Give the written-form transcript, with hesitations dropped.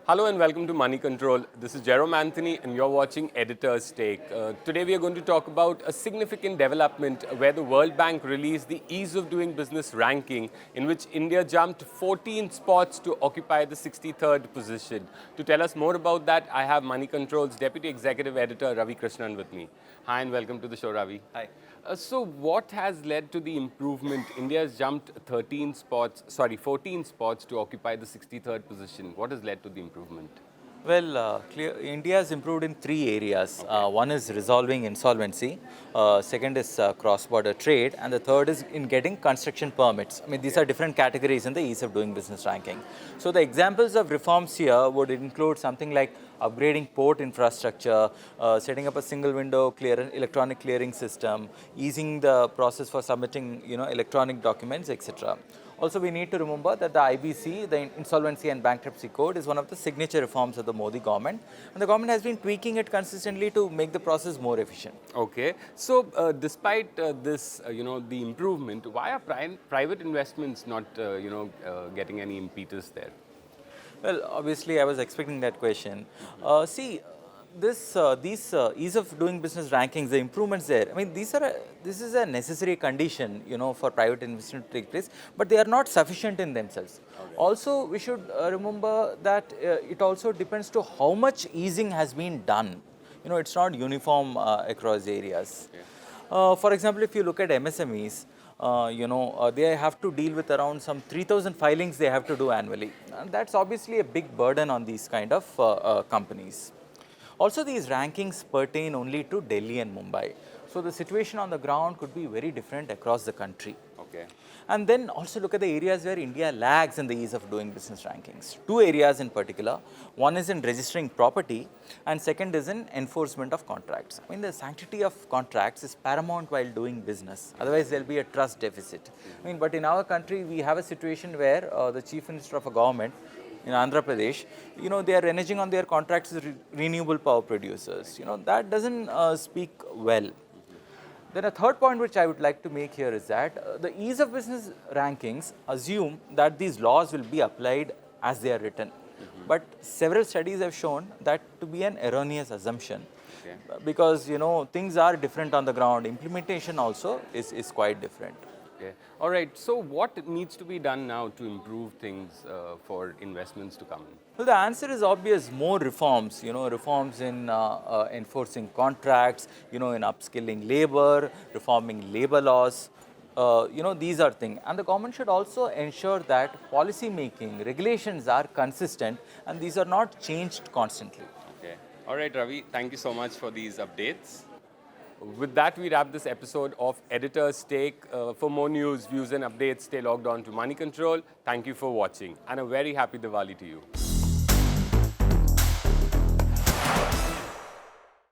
Hello and welcome to Moneycontrol. This is Jerome Anthony and you're watching Editor's Take. Today we are going to talk about a significant development where the World Bank released the Ease of Doing Business ranking in which India jumped 14 spots to occupy the 63rd position. To tell us more about that, I have Moneycontrol's Deputy Executive Editor Ravi Krishnan with me. Hi and welcome to the show, Ravi. Hi. So what has led to the improvement? India has jumped 14 spots to occupy the 63rd position. What has led to the improvement? Well, India has improved in three areas. One is resolving insolvency, second is cross-border trade, and the third is in getting construction permits. I mean, these are different categories in the ease of doing business ranking. So the examples of reforms here would include something like upgrading port infrastructure, setting up a single window electronic clearing system, easing the process for submitting electronic documents, etc. Also, we need to remember that the IBC, the Insolvency and Bankruptcy Code, is one of the signature reforms of the Modi government, and the government has been tweaking it consistently to make the process more efficient. Okay. So, despite this, the improvement, why are private investments not, getting any impetus there? Well, obviously, I was expecting that question. See, these ease of doing business rankings, the improvements there. I mean, this is a necessary condition, for private investment to take place, but they are not sufficient in themselves. Okay. Also, we should remember that it also depends to how much easing has been done. It's not uniform across areas. Okay. For example, if you look at MSMEs, they have to deal with around some 3,000 filings they have to do annually. And that's obviously a big burden on these kind of companies. Also, these rankings pertain only to Delhi and Mumbai. So the situation on the ground could be very different across the country. Okay. And then also look at the areas where India lags in the ease of doing business rankings. Two areas in particular. One is in registering property and second is in enforcement of contracts. I mean, the sanctity of contracts is paramount while doing business. Otherwise, there will be a trust deficit. I mean, but in our country, we have a situation where the chief minister of a government in Andhra Pradesh, they are reneging on their contracts with renewable power producers. That doesn't speak well. Then a third point which I would like to make here is that the ease of business rankings assume that these laws will be applied as they are written. But several studies have shown that to be an erroneous assumption. Okay. Because, things are different on the ground. Implementation also is quite different. Okay. All right. So, what needs to be done now to improve things for investments to come in? Well, the answer is obvious. More reforms. Reforms in enforcing contracts. In upskilling labor, reforming labor laws. These are things. And the government should also ensure that policy making, regulations are consistent, and these are not changed constantly. Okay. All right, Ravi. Thank you so much for these updates. With that, we wrap this episode of Editor's Take. For more news, views and updates, stay logged on to Moneycontrol. Thank you for watching and a very happy Diwali to you.